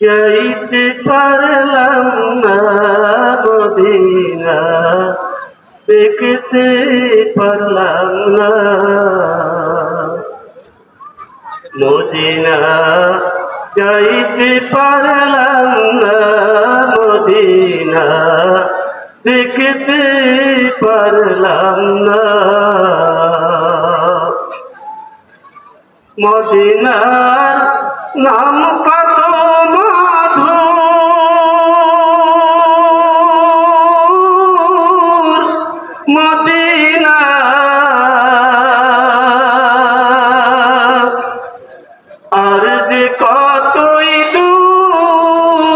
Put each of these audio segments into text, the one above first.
যাইতে পারলাম না মদিনা, দেখতে পারলাম না মদিনা, যাইতে পারলাম না মদিনা, দেখতে পারলাম না মদিনার নাম কত মধুর, মদিনা আর যে কতই দূর,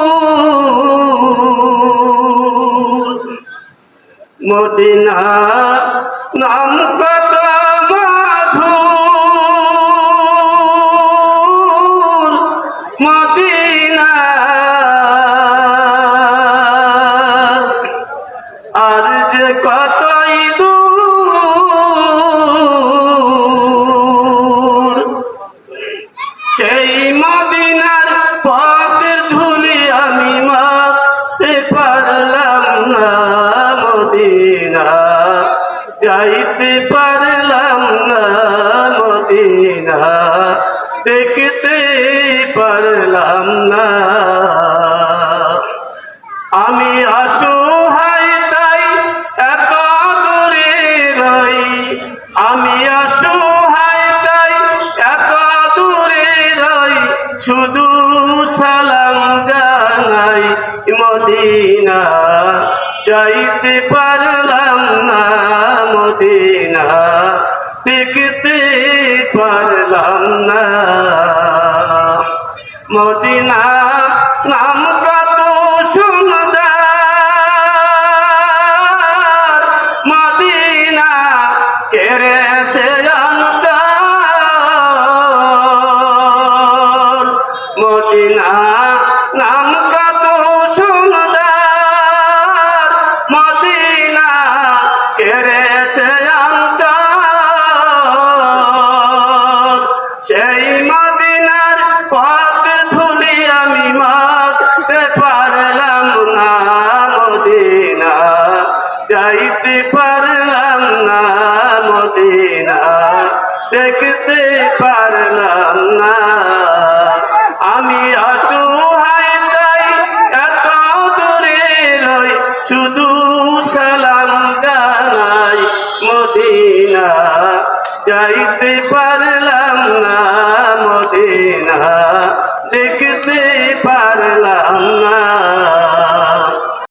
মদিনা নাম কত মধুর, মদিনা আর যে কতই দূর, সেই মদিনার পথের ধুলি আমি মাপতে পারলাম না মদিনা, যাইতে পারলাম না মদিনা, দেখতে পারলাম না আমি অসহায় তাই এত দূরে রই, আমি অসহায় তাই এত দূরে রই, শুধু সালাম জানাই মদিনা, যাইতে পারলাম না মদিনা, দেখতে পারলাম না মদিনা নাম কত সুন্দর, মদিনা কেড়েছে অন্তর, মদিনা নাম কত সুন্দর, মদিনা কেড়েছে অন্তর, সেই মদিনার পথ ধুলি আমি মাপতে পারলাম না মদিনা, যাইতে পারলাম না মদিনা, দেখতে